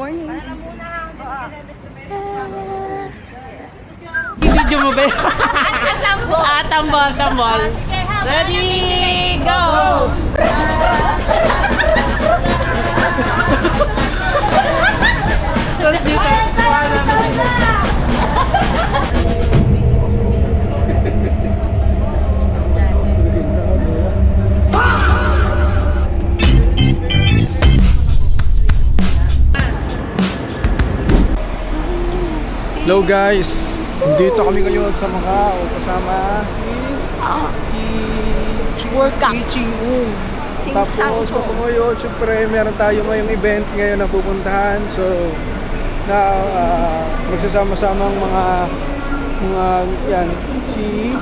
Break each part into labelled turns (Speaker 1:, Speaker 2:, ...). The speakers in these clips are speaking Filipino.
Speaker 1: morning.
Speaker 2: I-video mo ba? Tambol. Ready, go!
Speaker 3: Hello guys, dito kami ngayon sa Macau kasama si Ching Ung. Tapos ako ngayon, syempre meron tayo ngayong event ngayon na pupuntahan. So magsasama-samang mga yan, si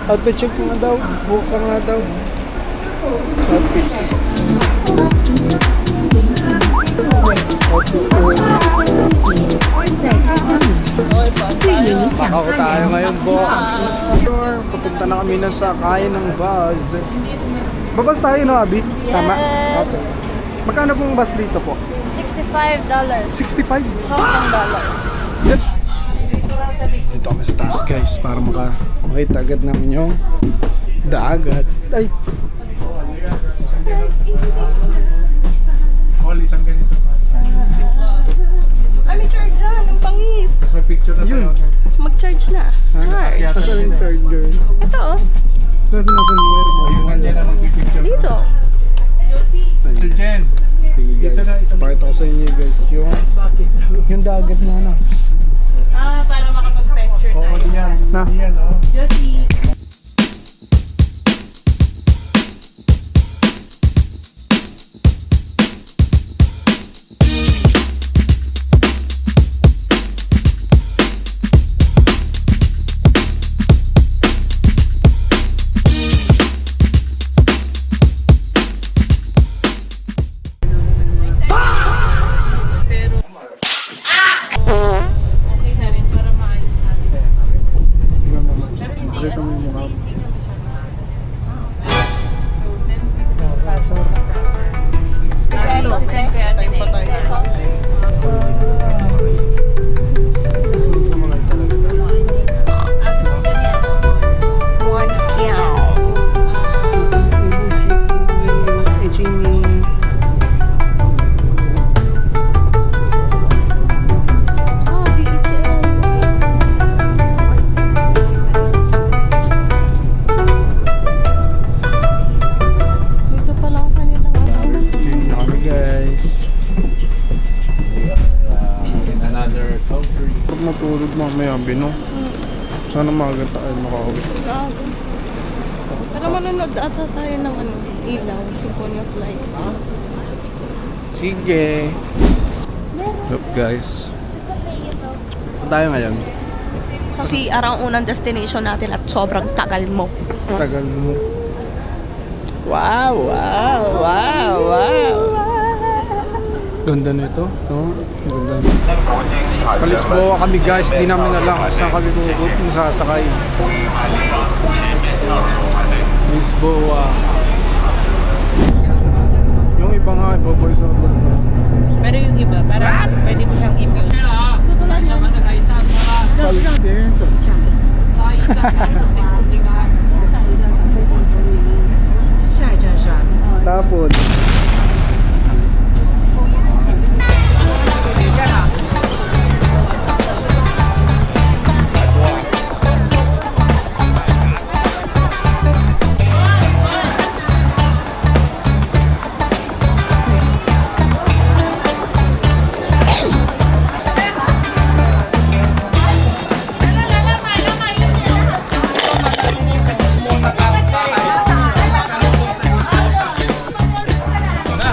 Speaker 3: outfit check nga daw, buka nga daw. Outfit. Macau tayo ngayon, boss. Pupunta na kami ng sakay ng bus. Babas tayo, no, Abby? Tama? Okay. Magkano pong bus dito po?
Speaker 1: $65.
Speaker 3: 65?
Speaker 1: Hong Kong dollars.
Speaker 3: Dito kami sa taas, guys, para makita agad namin yung dagat. Ay! Walisan ganito pa.
Speaker 1: Ay, may charge dyan. Ang pangis.
Speaker 3: May picture na tayo.
Speaker 1: Mag-charge na. Charge.
Speaker 3: Asa yung charger?
Speaker 1: Ito, oh.
Speaker 3: Nasa wire mo? Yung kanya na magpipicture.
Speaker 1: Dito.
Speaker 3: Mr. Jen! Sige guys, pakita ko sa inyo guys yung dagat na ano.
Speaker 2: Para makapag-picture tayo.
Speaker 3: Oo, diyan. Diyan, oh.
Speaker 2: Josie.
Speaker 3: Matulog mamaya, Bino. Sana maaga tayo makauwi.
Speaker 1: Gago. Pero manonood ata tayo ng ilaw, Symphony of Lights.
Speaker 3: Sige. Up guys. Saan tayo ngayon?
Speaker 1: Kasi arang unang destination natin at sobrang tagal mo.
Speaker 3: Tagal mo. Wow. Ganda nito. Ganda nito. Palisboa kami guys, di namin alam kung saan kami sasakay. Lisboa. Yung iba nga, iba-voice over.
Speaker 2: Pero yung iba, parang pwede mo siyang i-mute.
Speaker 3: Tapos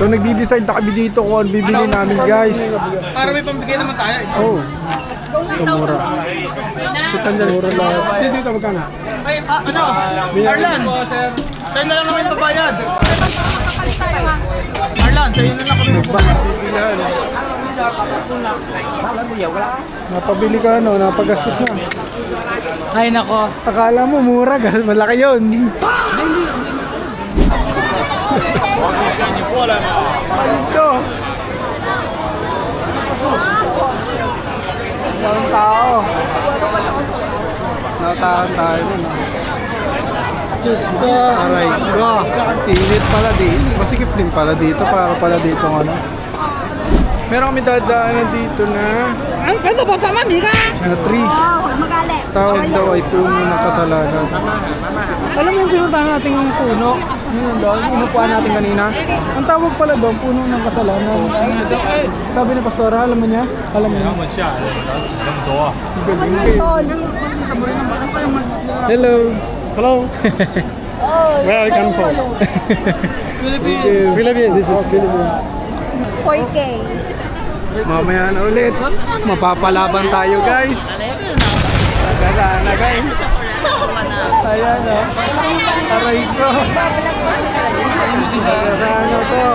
Speaker 3: so nagdi-decide na kami dito kung ano bibili namin guys.
Speaker 2: Para may pambigay naman tayo.
Speaker 3: Oh. Ito mura. Ito mura lang. Dito magkano?
Speaker 2: Ay, ano? Arlan! Sa'yo na lang naman yung babayad. Arlan, sa'yo na lang kami
Speaker 3: Bibilihan. Napabili ka ano, napagastos na.
Speaker 2: Ay, nako.
Speaker 3: Akala mo mura, malaki yun. Ito. Maraming tao. Natahan tayo nun.
Speaker 2: Diyos ko.
Speaker 3: Aray ko. Init pala dito. Masikip din pala dito. Para pala dito ano. Meron kami dadaanan dito na tree. Tawag daw ay puno ng kasalanan. Alam mo yung pinuntahan nating puno? Yun doon, inupuan natin kanina. Ang tawag pala doon, puno ng kasalanan. Sabi ni Pastora, alam mo niya? Alam mo niya? Galing. Hello. Hello. Where are you come from? Philippines. Philippines. This is Philippines.
Speaker 1: 4K.
Speaker 3: Mamaya na ulit. Mapapalaban tayo guys. Sana guys. Ayan o. Aray ko. Sana to.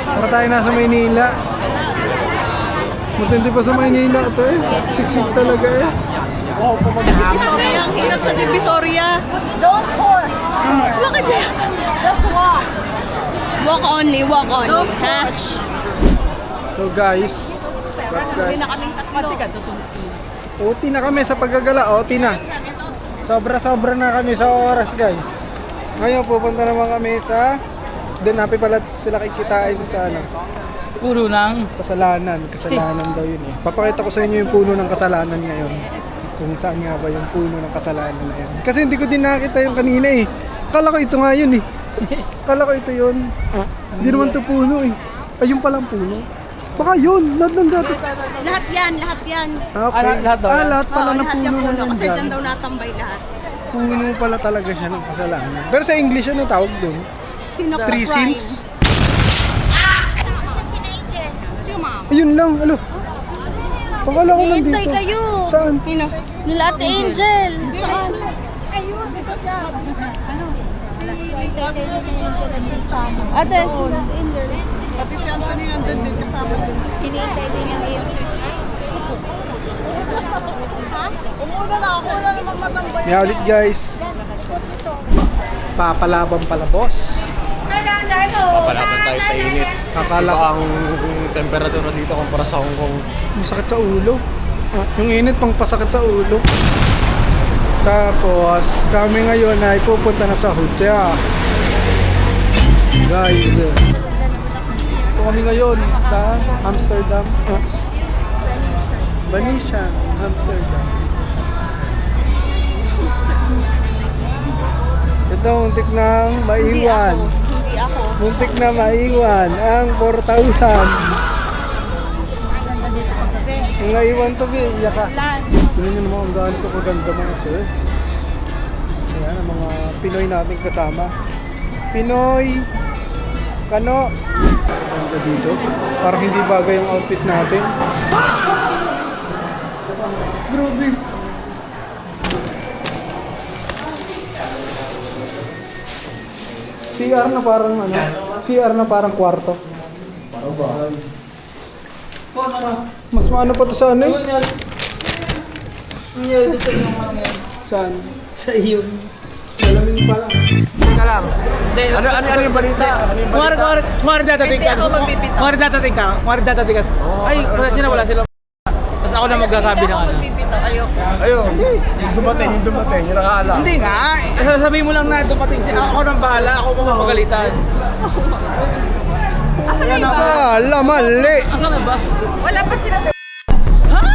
Speaker 3: Para tayo nasa Maynila. Matindi pa sa Maynila ito eh. Siksik talaga eh.
Speaker 1: Divisoria, ang hirap sa Divisoria. Don't push. Bakit yan? Just walk. Walk only, walk only. Ha?
Speaker 3: So guys.
Speaker 1: Hindi na kaming tatlo.
Speaker 3: OT na kami sa paggagala. OT na. Sobra-sobra na kami sa oras guys. Ngayon pupunta naman kami sa doon napi pala sila kikitain sa ano.
Speaker 2: Puro ng
Speaker 3: Kasalanan. Kasalanan daw yun eh. Papakita ko sa inyo yung puno ng kasalanan ngayon. Kung saan nga ba yung puno ng kasalanan na yun. Kasi hindi ko din nakita yung kanina eh. Kala ko ito nga yun eh. Kala ko ito yun. Hindi naman ito puno eh. Ayun palang puno. Baka yun. Lahat ng dati.
Speaker 1: Lahat yan, lahat yan.
Speaker 3: Okay.
Speaker 2: Lahat daw?
Speaker 3: Lahat pala
Speaker 1: Oo,
Speaker 3: ng
Speaker 1: lahat
Speaker 3: puno
Speaker 1: yan
Speaker 3: na
Speaker 1: puno.
Speaker 3: yun
Speaker 1: Kasi
Speaker 3: dyan.
Speaker 1: dyan daw natambay lahat.
Speaker 3: Puno pala talaga siya ng kasalanan. Pero sa English ano tawag doon?
Speaker 1: Sino
Speaker 3: Three
Speaker 1: prime?
Speaker 3: sins?
Speaker 1: Sige, ma'am.
Speaker 3: Ayun lang. Ano? Pakala ko nandito.
Speaker 1: Hihintay kayo.
Speaker 3: Saan?
Speaker 1: Sino? Nila Ate Angel. Saan? Ate, sino Ate Angel?
Speaker 2: Pati si Anthony nandun din kasama din.
Speaker 1: Hinihintay din yung Angel.
Speaker 2: Umuna na ako, wala namang matambay.
Speaker 3: Kaya ulit guys. Papalaban pala boss.
Speaker 4: Papalaban tayo sa init.
Speaker 3: Akala
Speaker 4: Iba
Speaker 3: ko
Speaker 4: ang temperatura dito kumpara sa Hong Kong.
Speaker 3: masakit sa ulo. Yung init pang pasakit sa ulo. Tapos kami ngayon ay pupunta na sa hotel. Guys. Ito kami ngayon sa Amsterdam. Venetian, Amsterdam. Ito muntik nang maiwan.
Speaker 1: Hindi ako.
Speaker 3: Muntik na maiwan ang 4,000. Kung naiwan to, iyak ka.
Speaker 1: Lan.
Speaker 3: Tignan nyo naman kung gaano ito kaganda mga sir. Ayan ang mga Pinoy nating kasama. Pinoy! Kano! Ganda dito. Parang hindi bagay yung outfit natin. Grabe! CR na parang ano? CR na parang kwarto. Mas maano pa to sa ano eh?
Speaker 2: Nangyari dito yung mga yan.
Speaker 3: Saan?
Speaker 2: Sa iyo.
Speaker 3: Salamin pala.
Speaker 4: Teka lang. Ano yung balita? Ano yung balita?
Speaker 2: Kumari datating ka.
Speaker 1: Hindi ako magbibitaw.
Speaker 2: Kumari datating ka. Ay, wala sila. Tapos ako na magkasabi ng ano.
Speaker 1: Bibitaw, ayoko.
Speaker 4: Ayun. Yung dumating, yung nakaalam.
Speaker 2: Hindi nga. Sasabihin mo lang na dumating siya. Ako nang bahala. Ako mapapagalitan.
Speaker 1: Asan na iba?
Speaker 3: Sala, mali!
Speaker 2: Asa na ba?
Speaker 1: Wala pa sila.
Speaker 2: Ha?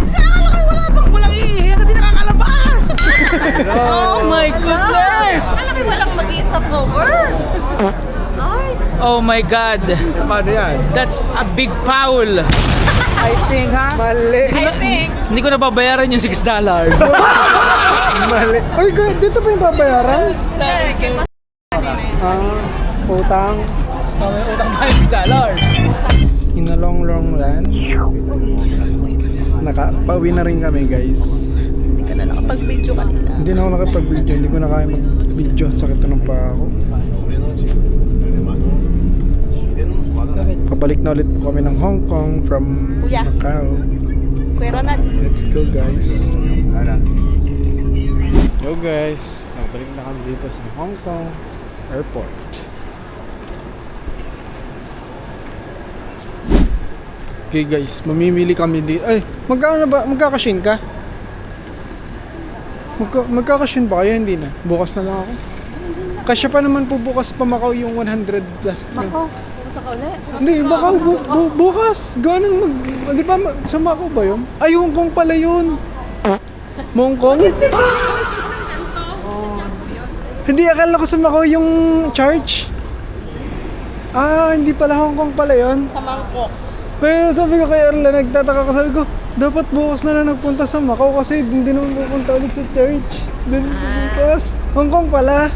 Speaker 2: Nakakala ko walang iihi. Hindi nakakalabas. Oh my goodness.
Speaker 1: Alam ko walang mag-i-stop over. Ay.
Speaker 2: Oh my God.
Speaker 4: Paano yan?
Speaker 2: That's a big foul. I think, ha?
Speaker 3: Mali!
Speaker 1: I think.
Speaker 2: Hindi ko nababayaran yung $6.
Speaker 3: Mali! Ay, dito pa yung babayaran?
Speaker 1: Kay Mas.
Speaker 3: Utang.
Speaker 2: May utang tayo $6.
Speaker 3: In a long run, nakapauwi na rin kami guys.
Speaker 1: Hindi ka na nakapag-video kanina.
Speaker 3: Hindi na ako nakapag-video, hindi ko na kaya mag-video. Sakit na ng paa ko. Pabalik na ulit po kami ng Hong Kong from
Speaker 1: Kuya.
Speaker 3: Macau.
Speaker 1: Kuya Ronald.
Speaker 3: Let's go guys. Yo guys, nakabalik na kami dito sa Hong Kong Airport. Okay guys, mamimili kami dito. Ay, magkano na ba? Magkakashin ka? Magkakashin ba kaya? Hindi na. Bukas na lang ako. Kasya pa naman po bukas pa Macau yung 100 plus na.
Speaker 1: Ako, punta ka ulit.
Speaker 3: Hindi, Macau bukas. Ganang di ba sa Macau ba yun? Ay, Hong Kong pala yun. Hong Kong? Hindi, akala ko sa Macau yung church. Ah, hindi pala Hong Kong pala yun.
Speaker 1: Sa Mangkok.
Speaker 3: Pero sabi ko kay Erla, nagtataka ko, sabi ko, dapat bukas na lang nagpunta sa Macau kasi hindi naman pupunta ulit sa church. Doon bukas. Hong Kong pala.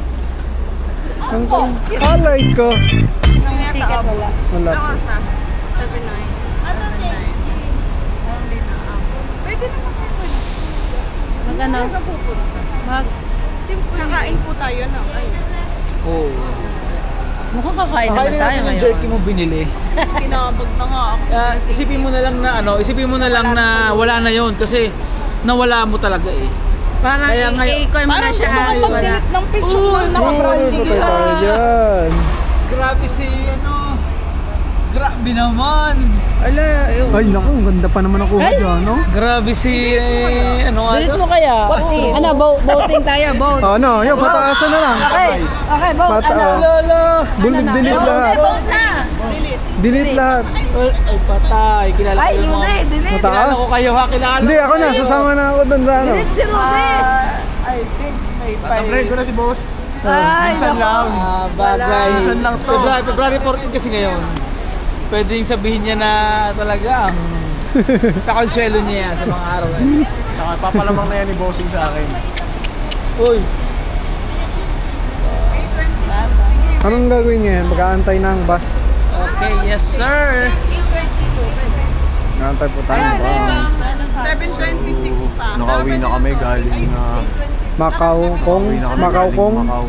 Speaker 3: Hong Kong. Alay ko.
Speaker 1: Ticket wala.
Speaker 3: Wala.
Speaker 1: Oras na? 7:09. Pwede naman tayo. Mag-ano? Kakain po tayo na.
Speaker 2: Oo.
Speaker 1: Mukhang kakain
Speaker 2: Kakain
Speaker 1: naman
Speaker 2: na
Speaker 1: tayo
Speaker 2: natin yung
Speaker 1: ngayon.
Speaker 2: jerky mo binili.
Speaker 1: Kinabag na nga ako.
Speaker 2: Isipin mo na lang na wala na yon kasi nawala mo talaga eh.
Speaker 1: Parang
Speaker 2: Kaya ngayon-
Speaker 1: i-call mo na siya
Speaker 2: Parang gusto
Speaker 1: as
Speaker 2: ko
Speaker 1: wala.
Speaker 2: mag-delete
Speaker 1: ng picture mo
Speaker 3: Patay tayo dyan.
Speaker 2: Grabe si grabe naman.
Speaker 1: Ala,
Speaker 3: Ay, naku, ang ganda pa naman ako dyan, no?
Speaker 2: Grabe si
Speaker 1: delete mo kaya. Ano, voting tayo, vote.
Speaker 3: Ano, yun, pataasan na lang.
Speaker 1: Okay, vote.
Speaker 2: Lolo.
Speaker 3: Delete lahat.
Speaker 1: Vote na.
Speaker 3: Delete lahat.
Speaker 2: Ay patay, kilala
Speaker 1: Ay,
Speaker 2: ko
Speaker 1: Rudy, delete.
Speaker 3: Mataas?
Speaker 2: Kilala ko kayo ha, kilala
Speaker 3: Hindi, ako na, sasama na ako doon sa ano.
Speaker 1: Delete si Rudy.
Speaker 2: I think may
Speaker 4: Tatamlay ko na si boss.
Speaker 1: Ay,
Speaker 4: Minsan lang.
Speaker 2: bagay.
Speaker 4: Minsan lang to.
Speaker 2: February 14 kasi ngayon. Pwedeng sabihin niya na talaga kakonsuelo niya yan sa mga araw na yun.
Speaker 4: Tsaka papalamang na yan ni bossing sa akin.
Speaker 2: Uy,
Speaker 3: Anong gagawin niya yan? Mag-aantay na ang bus.
Speaker 2: okay, yes sir.
Speaker 3: Mag-aantay po tayo ng bus.
Speaker 1: 7:26 pa.
Speaker 4: Nakauwi na kami galing
Speaker 3: Macau Kong? Macau Kong?
Speaker 4: Macau.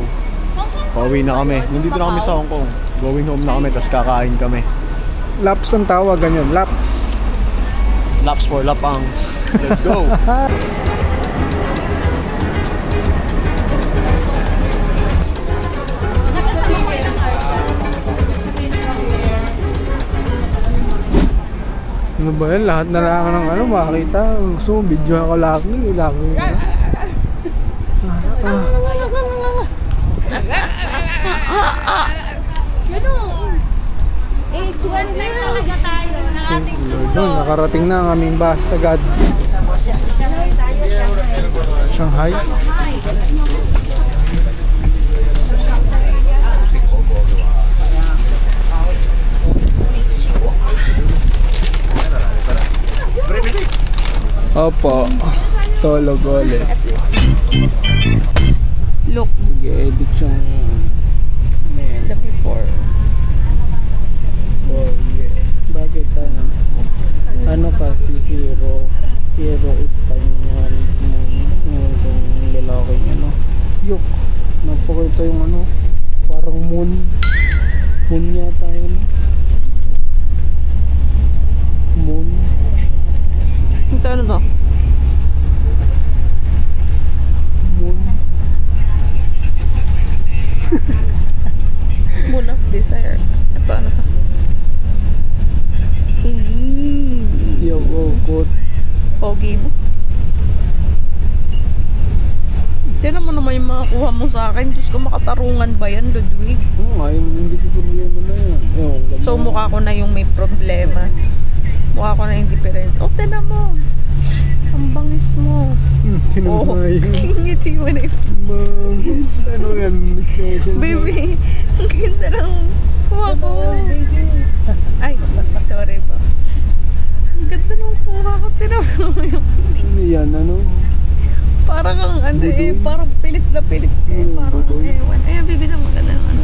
Speaker 4: Pauwi na kami. Nandito na kami sa Hong Kong. Going home na kami, tapos kakain kami.
Speaker 3: Laps ang tawag, ganyan. Laps.
Speaker 4: Laps for lapangs. Let's go.
Speaker 3: Ano ba yan? Lahat na lang ng ano makakita. Gusto mo, video ako lagi. Lagi.
Speaker 1: Talaga tayo ng ating
Speaker 3: Doon, nakarating na ang aming bus agad. Shanghai. Opo. Tolo gole.
Speaker 1: Look,
Speaker 3: Sige, edit yung
Speaker 1: the before.
Speaker 3: Oh, yeah. Bakit ano? Ano kasi hero Espanyol yung lalaki niya, no? Yok. Napakita yung ano, parang moon yata yun. Moon.
Speaker 1: Ito ano to?
Speaker 3: Moon.
Speaker 1: Moon of Desire. Ito ano to?
Speaker 3: Yo, oh, good.
Speaker 1: Pogi mo. Tignan mo naman yung mga kuha mo sa akin. Diyos ko, makatarungan ba yan, Ludwig?
Speaker 3: Oo nga, hindi ko problema na yan. Ewan, ganda.
Speaker 1: So, mukha ko na yung may problema. Mukha ko na yung different. Oh, tignan mo. Ang bangis mo.
Speaker 3: Tinan mo nga yun.
Speaker 1: Ngiti mo na yun.
Speaker 3: Ano yan?
Speaker 1: Baby, ang ganda lang. Kuha ko. Ay, sorry po. Ang ganda nung kuha ko. Tignan mo yung...
Speaker 3: Ano yan, ano?
Speaker 1: Parang ang ano eh, parang pilit na pilit eh. Parang ewan. Ayan, baby na maganda ng ano.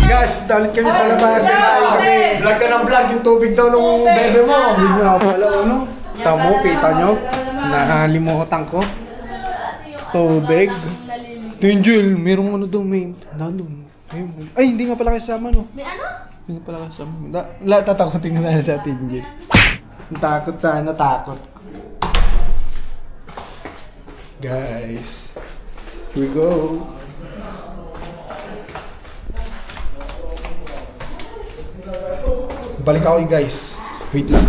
Speaker 3: Guys, punta ulit kami sa labas. Kakain kami.
Speaker 4: Vlog ka ng vlog, yung tubig daw nung bebe mo.
Speaker 3: Hindi nga pala, ano? Kita nyo? Nakalimutan ko. Tubig. Angel, merong ano daw, may nandun. Ay, hindi nga pala kayo sama, no?
Speaker 1: May ano?
Speaker 3: Hindi nga pala kayo sama. Tatakotin ko sana sa atin, Angel. Takot sana, takot. Guys, here we go. Balik ako guys. Wait lang.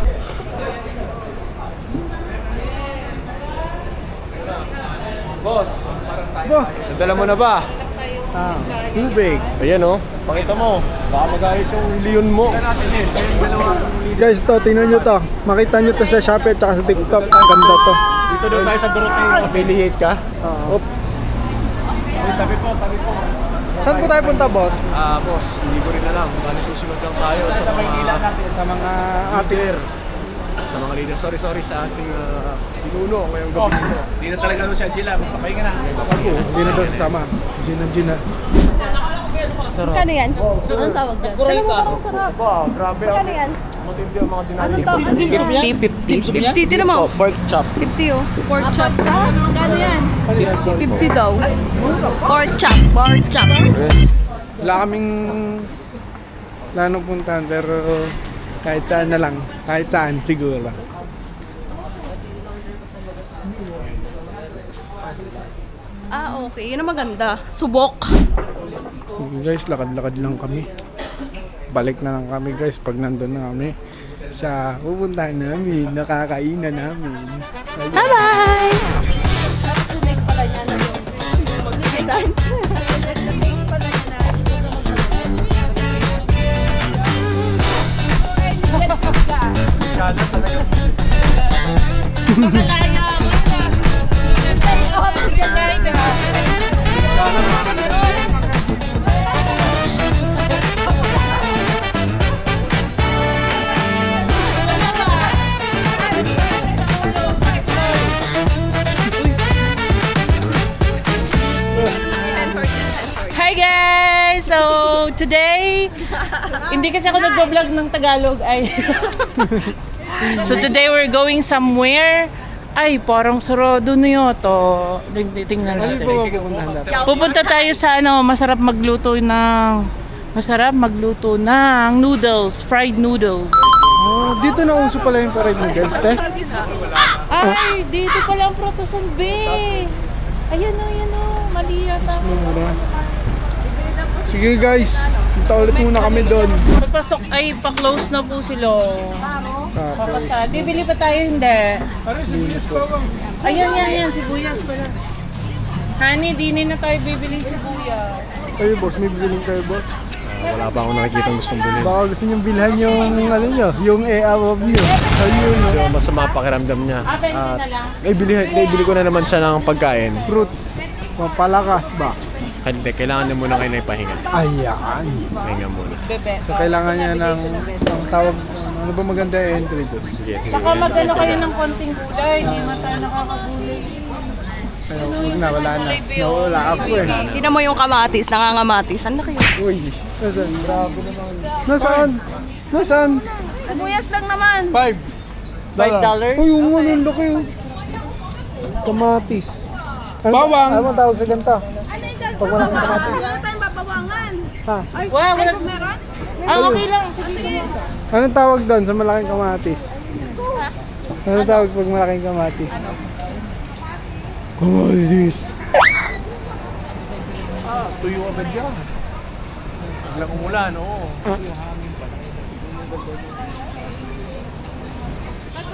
Speaker 4: Boss, nadala mo na ba?
Speaker 3: Tubig.
Speaker 4: Ayan oh, pakita mo. Baka magalit yung leon mo.
Speaker 3: Guys, to, tingnan nyo to. Makita nyo to sa Shopee at saka sa TikTok. Ang ganda to.
Speaker 4: Dito doon tayo sa Dorothy. Affiliate ka?
Speaker 3: Oo. Saan po tayo punta, boss?
Speaker 4: Boss, hindi ko rin alam. Bali susunod lang tayo sa mga
Speaker 3: Sa mga ate.
Speaker 4: leader. Sa mga leader. Sorry sa ating pinuno ngayong gabi ito.
Speaker 2: Hindi na talaga si Angela, magpapahinga na.
Speaker 3: Hindi na daw sasama. Gina.
Speaker 1: Kano yan? Anong tawag dyan? Alam mo parang sarap.
Speaker 4: Ba, grabe
Speaker 1: Kano yan?
Speaker 4: matindi ang mga dinali.
Speaker 1: Anong tawag? 50. 50, tinan mo.
Speaker 4: Pork chop.
Speaker 1: 50 oh. Pork chop. Kano yan? 50 daw. Pork chop.
Speaker 3: Wala kaming planong puntahan pero kahit saan na lang. Kahit saan siguro.
Speaker 1: Okay. Yun ang maganda. Subok.
Speaker 3: Guys, lakad-lakad lang kami. Balik na lang kami guys pag nandun na kami sa pupuntahan namin, nakakainan namin.
Speaker 1: Bye-bye!
Speaker 5: Hi guys! So, today, hindi kasi ako nagbablog ng Tagalog. So, today we're going somewhere. Ay, parang sarado na yata. Tingnan natin. Pupunta tayo sa masarap magluto ng noodles, fried noodles.
Speaker 3: Oh, dito na uso pala yung fried noodles, te.
Speaker 5: Ay, dito pala ang Protasan Bay. Ayan o, mali yata.
Speaker 3: Sige guys, punta ulit muna kami doon.
Speaker 5: Pagpasok ay pa-close na po sila. Papasa. Bibili pa tayo, hindi. Ayan, sibuyas pala. Honey, dinin na tayo bibili sibuyas.
Speaker 3: Kayo boss, may bibiling kayo boss.
Speaker 4: Wala pa akong nakikita gustong bilhin.
Speaker 3: Baka gusto niyong bilhan yung ano nyo, yung e-awab nyo. Ayun, no?
Speaker 4: Medyo masama pakiramdam niya.
Speaker 5: Bente na lang.
Speaker 4: Naibili ko na naman siya ng pagkain.
Speaker 3: Fruits. Pampalakas ba?
Speaker 4: Hindi, kailangan niya muna kayo na ipahinga.
Speaker 3: Ayan.
Speaker 4: Pahinga muna.
Speaker 5: Bebe.
Speaker 3: So kailangan niya ng ang tawag, ano ba maganda yung entry doon?
Speaker 4: Sige.
Speaker 5: Saka magano kayo ng konting gulay. Hindi na tayo nakakagulay.
Speaker 3: Ano, huwag na, wala na. Nawala ako eh.
Speaker 1: Tingnan mo yung kamatis, nangangamatis. Ano kayo?
Speaker 3: Uy, nasaan? Grabe naman. Nasaan? Nasaan?
Speaker 1: Sibuyas lang naman.
Speaker 5: $5?
Speaker 3: Uy, yung ano, ang laki yung kamatis. Ano,
Speaker 2: Bawang.
Speaker 3: Ano ang tawag sa ganito? Pag wala kang kamatis.
Speaker 1: Wala tayong babawangan.
Speaker 3: Ha?
Speaker 5: Wala.
Speaker 1: Meron?
Speaker 5: Okay lang.
Speaker 3: Anong tawag doon sa malaking kamatis? Anong tawag pag malaking kamatis? Kamatis.
Speaker 2: Tuyo agad yan. Biglang umulan, oo.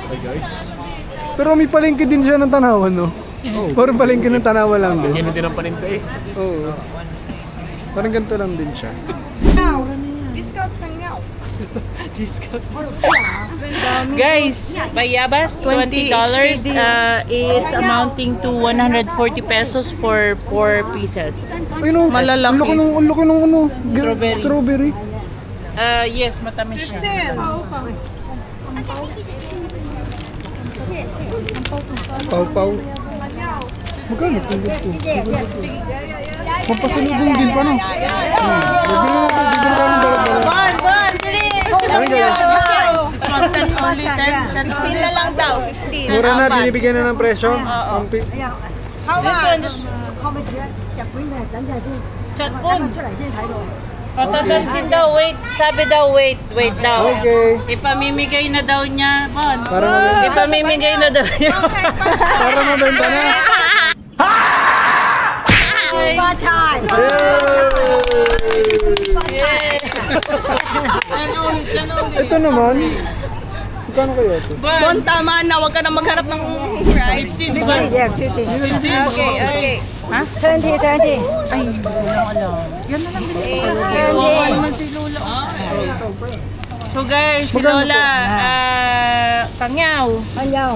Speaker 4: Hey guys.
Speaker 3: Pero may palengke din siya ng Tanawan, no? Oh. Parang palengke ng Tanawan lang din.
Speaker 4: Ganoon din ang paninda eh.
Speaker 3: Oo. Parang ganito lang din siya.
Speaker 5: Guys, bayabas, $20. It's amounting to 140 pesos for 4 pieces.
Speaker 3: Ay no,
Speaker 1: Malalaki.
Speaker 3: Ang laki ng ano,
Speaker 5: Strawberry.
Speaker 3: strawberry.
Speaker 5: Yes, matamis siya.
Speaker 3: Pau-pau. Magkano ito? Mapasalubong din pa no? Bibili na kami dalawa.
Speaker 5: This one, 10 only, 10.
Speaker 1: 15 na lang daw, 15.
Speaker 3: Mura na,
Speaker 1: apat.
Speaker 3: binibigyan na ng presyo. Ang pi-
Speaker 5: This one is chat phone. Patatansin daw, wait. Sabi daw, wait daw.
Speaker 3: Okay.
Speaker 5: Ipamimigay na daw niya, Bon.
Speaker 3: Para mabenta.
Speaker 5: Ipamimigay na daw niya.
Speaker 3: Para mabenta na. Ito naman. Magkano kayo ito?
Speaker 1: Bon, tama na. Huwag ka na maghanap ng right. Okay.
Speaker 5: Ha?
Speaker 6: 20.
Speaker 5: Ay, walang alam. Yan na lang binigay. Kawawa naman si Lola. So guys, si Lola, Pangyaw. Pangyaw,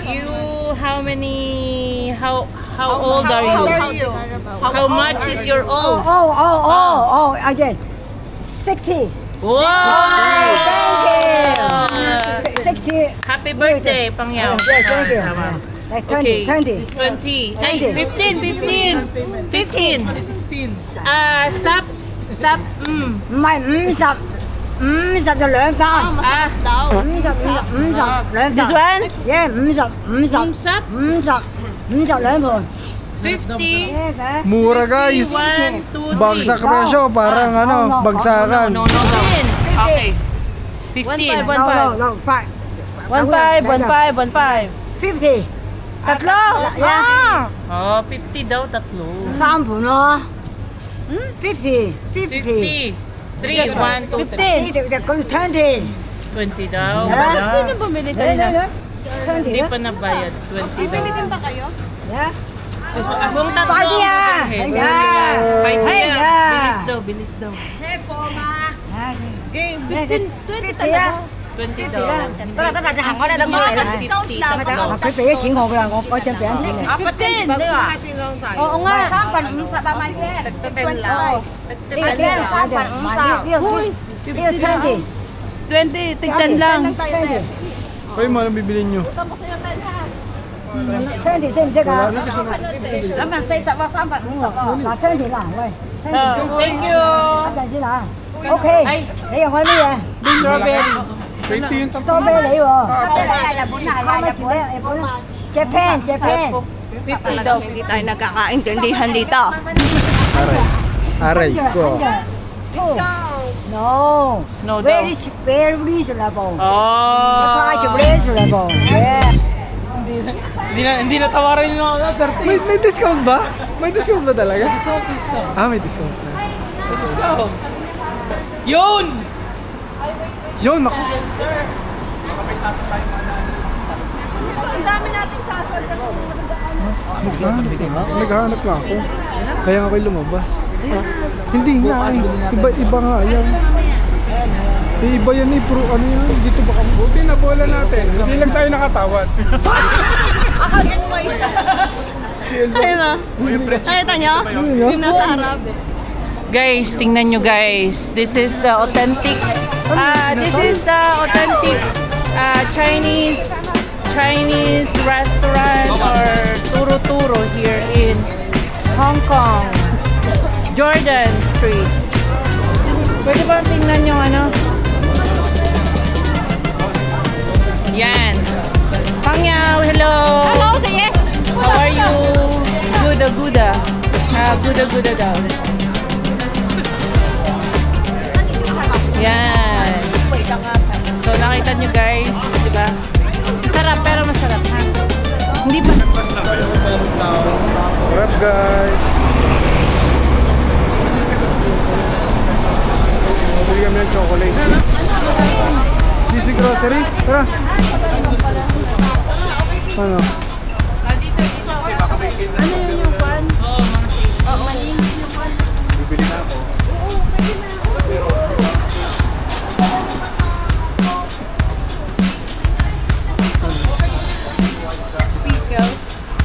Speaker 5: you, how old are you? How much is your old?
Speaker 6: Again. 60.
Speaker 5: Wow!
Speaker 6: Thank you. 60.
Speaker 5: Happy birthday, Pangyaw.
Speaker 6: Thank you. Like 20.
Speaker 5: 20. Ay, 15.
Speaker 2: 16.
Speaker 5: Sap,
Speaker 6: My sập cho lớn con.
Speaker 1: Daw.
Speaker 6: Lớn
Speaker 5: this one?
Speaker 6: Yeah,
Speaker 5: Sap,
Speaker 6: sập lớn rồi.
Speaker 5: 50.
Speaker 6: Yeah, okay.
Speaker 3: Mura guys.
Speaker 5: 1, 2, 3.
Speaker 3: Bagsak presyo, parang ano, bagsakan.
Speaker 5: No. Okay. 15.
Speaker 6: No, 5. 50.
Speaker 5: Tatlo?
Speaker 6: Yeah.
Speaker 5: Oh, 50 daw, tatlo.
Speaker 6: Sample no. 50.
Speaker 5: 50. 3, 1, 2, 3.
Speaker 6: 20.
Speaker 5: 20 daw.
Speaker 6: Yeah.
Speaker 5: Sino bumili kanina?
Speaker 6: 20.
Speaker 5: Hindi pa nabayad. 20 daw.
Speaker 1: Bibili din ba kayo?
Speaker 6: Yeah.
Speaker 5: Kung tatlo,
Speaker 6: Five ya.
Speaker 5: yeah. 5
Speaker 6: Hey,
Speaker 5: ya.
Speaker 6: yeah.
Speaker 5: Bilis daw.
Speaker 6: Game.
Speaker 1: 20
Speaker 6: talaga.
Speaker 5: 20 daw.
Speaker 6: Tức là các bạn hàng có đây đông người này.
Speaker 1: Discount lang.
Speaker 6: Phải俾錢我㗎啦，我陣俾錢你。
Speaker 1: Oo nga.
Speaker 6: This is 20.
Speaker 1: 20, tignan lang.
Speaker 6: 20.
Speaker 3: Kayo man ang bibili nyo.
Speaker 6: 20 識唔識啊？咁啊40喎，350喎。嗱20啦，喂。
Speaker 5: Thank you.
Speaker 6: 等陣先啊。OK，你又開乜嘢？
Speaker 5: Strawberry.
Speaker 3: 20 yung tatlo.
Speaker 6: 多啤梨喎。How much is that? Japan.
Speaker 5: 50 daw.
Speaker 1: Hindi tayo nagkakaintindihan dito.
Speaker 3: Aray ko.
Speaker 6: No.
Speaker 5: No daw.
Speaker 6: Very reasonable.
Speaker 5: Oh.
Speaker 6: Quite reasonable. Yes.
Speaker 2: Hindi na tawaran yung mga 30.
Speaker 3: May discount ba? May discount ba talaga?
Speaker 2: Discount.
Speaker 3: Ah, may discount na.
Speaker 2: May discount. Yun!
Speaker 3: Yun, naku.
Speaker 1: Ang dami nating sasal.
Speaker 3: Naghahanap nga ako. Kaya nga ako'y lumabas. Hindi nga eh. Iba nga yan. Iba yan eh. Pro ano yan. Dito ba kami?
Speaker 7: Buti na bola natin. Hindi lang tayo nakatawad.
Speaker 1: Ayun na. Nakita nyo? Yung nasa harap.
Speaker 5: Guys, tingnan nyo guys. This is the authentic Chinese restaurant or turo-turo here in Hong Kong. Jordan Street. Pwede ba tingnan yung ano? Yan. Pangyaw, hello!
Speaker 1: Hello, sige.
Speaker 5: How are you? Guda. Guda daw. Yan. So, nakita nyo guys, di ba? Sarap, pero masarap, ha? Hindi pa.
Speaker 3: Alright guys. Bili kami ng chocolate. DC Grocery. Tara. Ano?
Speaker 1: Ano yun yung kwan?
Speaker 3: Bibili na ako.
Speaker 1: Pickles.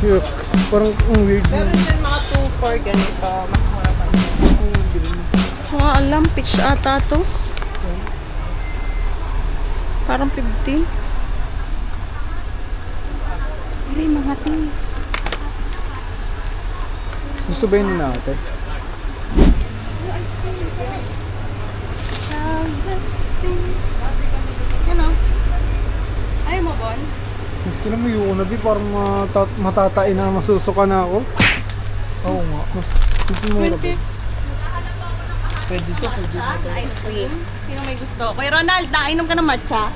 Speaker 3: Yuck. Parang weird.
Speaker 1: mga 2 for ganito. Mas mura pa. Mga alam, peach ata to. Parang 50. Hindi, mga tea.
Speaker 3: Gusto ba yun natin?
Speaker 1: Thousand things. You know.
Speaker 3: Tinan mo yung unabi, parang matatain na, masusuka na ako.
Speaker 2: Oo nga.
Speaker 3: Mas mura ba?
Speaker 2: Pwede to, pwede to.
Speaker 1: Ice cream. Sino may gusto? Kuya Ronald, nakainom ka ng matcha?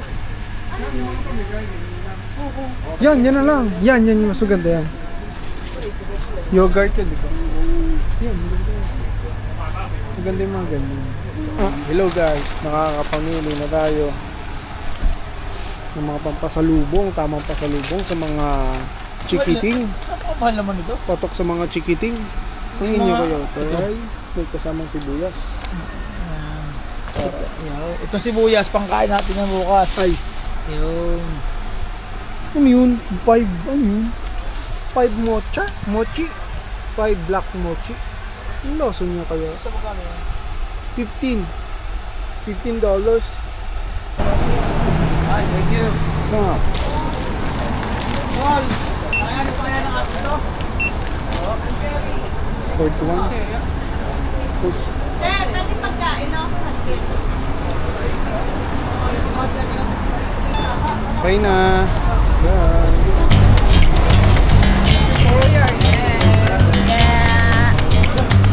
Speaker 3: Yan na lang. Yan yung mas maganda yan. Yogurt yan, di ba? Yan, maganda yan. Maganda yung mga ganyan. Hello guys, nakakapamili na tayo ng mga pampasalubong, tamang pasalubong sa mga chikiting.
Speaker 2: Mahal naman ito.
Speaker 3: Patok sa mga chikiting. Ang inyo kayo, tay. May kasamang sibuyas.
Speaker 2: Itong sibuyas, pangkain natin na bukas.
Speaker 3: Ay,
Speaker 2: Yun.
Speaker 3: ano yun? 5, ano yun? 5 mocha? Mochi? 5 black mochi? Ang lasa niya kaya?
Speaker 2: Sa magkano yan?
Speaker 3: $15. $15.
Speaker 2: Ay, thank you.
Speaker 3: Nga.
Speaker 2: Paul, kaya pa kaya ng atin ito?
Speaker 3: 41.
Speaker 1: Pwede pagkain lang sa akin.
Speaker 3: Okay na. Guys.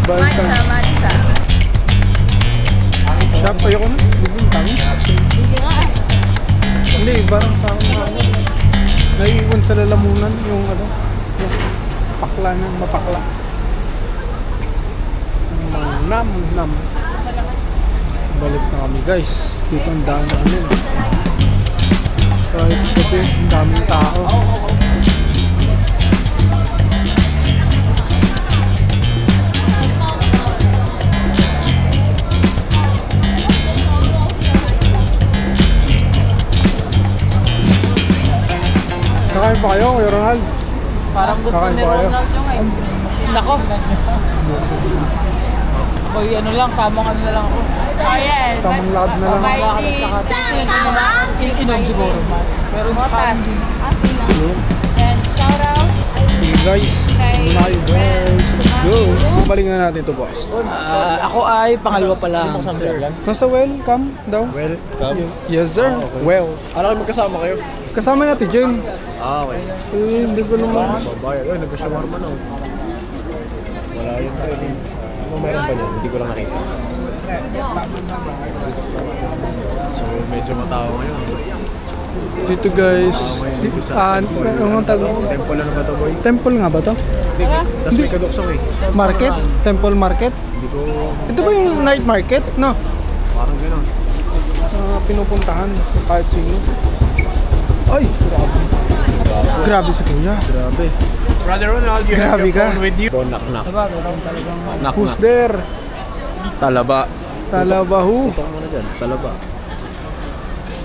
Speaker 3: Balik na.
Speaker 1: Matcha.
Speaker 3: Shop, ayoko na. Biglang tamis.
Speaker 1: Hindi nga eh.
Speaker 3: Hindi, parang sa akin na ano. Naiiwan sa lalamunan yung ano. Yung pakla na, mapakla. Nam. Balik na kami guys. Dito ang dami namin. Kahit gabi, ang daming tao. Kakain pa kayo, Kuya Ronald?
Speaker 2: Parang gusto
Speaker 3: Kakain
Speaker 2: ni
Speaker 3: pa kayo?
Speaker 2: Ronald yung eh. Nako. Ako'y ano lang, tamang ano na lang ako.
Speaker 5: Ayan.
Speaker 3: Tamang lakad na lang.
Speaker 2: Inom siguro. Pero hindi.
Speaker 5: And shout out.
Speaker 3: Okay guys, muna kayo guys. Let's go. Balik na natin to boss.
Speaker 2: Ako ay pangalawa pa lang. Sir.
Speaker 3: Nasa welcome daw.
Speaker 4: Welcome.
Speaker 3: Yes sir. Well.
Speaker 4: Ano kayo magkasama kayo?
Speaker 3: Kasama natin Jen.
Speaker 4: Okay.
Speaker 3: Hindi ko naman.
Speaker 4: Babayad. Ay, nagka-shawarma na. Wala yun tayo. Ano meron ba yan? Hindi ko lang nakita. So, medyo matao ngayon.
Speaker 3: Dito guys.
Speaker 4: Dito sa
Speaker 3: Ang tawag?
Speaker 4: temple ano ba ito, boy?
Speaker 3: Temple nga ba to?
Speaker 4: Tapos may kaduksong eh.
Speaker 3: Market? Temple market?
Speaker 4: Hindi ko...
Speaker 3: Ito ba yung night market? No.
Speaker 4: Parang gano'n.
Speaker 3: Pinupuntahan kahit sino. Ay! Grabe si kuya.
Speaker 4: Grabe. Brother Ronald, you
Speaker 3: Grabe
Speaker 4: have your
Speaker 3: ka.
Speaker 4: phone with you? Knock-knock. Knock-knock.
Speaker 3: Who's there?
Speaker 4: Talaba.
Speaker 3: Talabahu.
Speaker 4: Tutok mo na dyan. Talaba.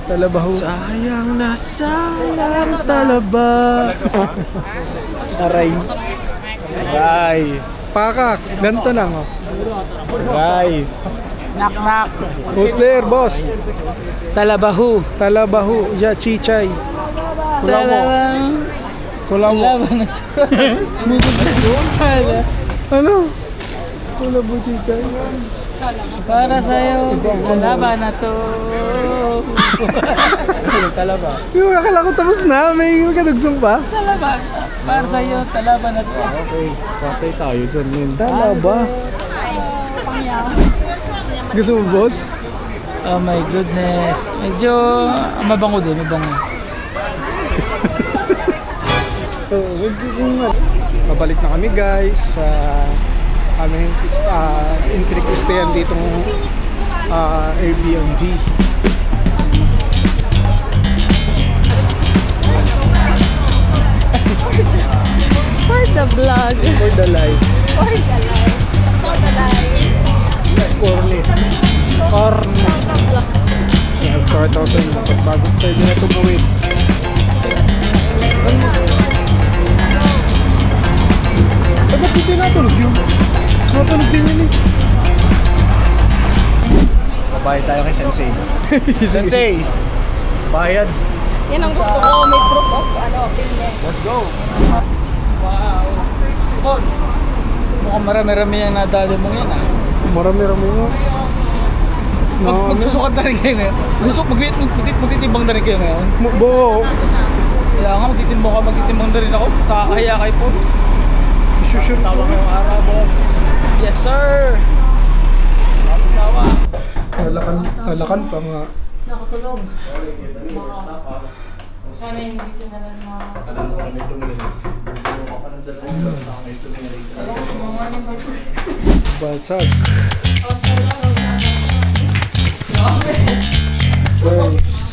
Speaker 3: Talabahu.
Speaker 4: Sayang na sayang.
Speaker 3: Talaba. Aray.
Speaker 4: Ray.
Speaker 3: Pakak. Ganito lang oh.
Speaker 4: Ray.
Speaker 2: Knock knock.
Speaker 3: Who's there, boss?
Speaker 2: Talabahu.
Speaker 3: Talabahu. Ya, chichay. Kula mo.
Speaker 2: Laban na ito. Sala.
Speaker 3: Ano? Talabahu, chichay.
Speaker 2: Para sa'yo. Laban na to.
Speaker 3: Talaba. Yung akala ko tapos na. May kadugsong pa.
Speaker 2: Talaban. Para sa'yo. Talaban na to.
Speaker 4: Okay. Patay tayo dyan, men.
Speaker 3: Talaba. Gusto mo, boss?
Speaker 2: Oh my goodness. Medyo mabango din. Mabango.
Speaker 3: Pabalik na kami guys sa aming Infinite stayan ditong Airbnb.
Speaker 1: For the vlog.
Speaker 3: For the life.
Speaker 1: For the life. For the life.
Speaker 3: Cornet. Yeah, 4,000 bago pwede na tumuwid. Ba't hindi natulog yun? Natulog din yun eh.
Speaker 4: Babayad tayo kay Sensei. Sensei! Bayad.
Speaker 1: Yan ang gusto ko. May proof of opinion.
Speaker 4: Let's go!
Speaker 2: Wow. Paul. Mukhang marami-rami yung nadali mo yan ah.
Speaker 3: Marami-rami mo.
Speaker 2: Magsusukat na rin kayo ngayon. Magtitibang na rin kayo ngayon.
Speaker 3: Buo.
Speaker 2: Kaya nga, magtitimbang na rin ako. Nakakahiya kay Paul.
Speaker 3: Isusure ko.
Speaker 4: Tawa ngayong araw, boss.
Speaker 2: Yes, sir! Tawa.
Speaker 3: Talakan pa nga.
Speaker 5: Sana hindi sila lang mga...
Speaker 3: Basag. Guys.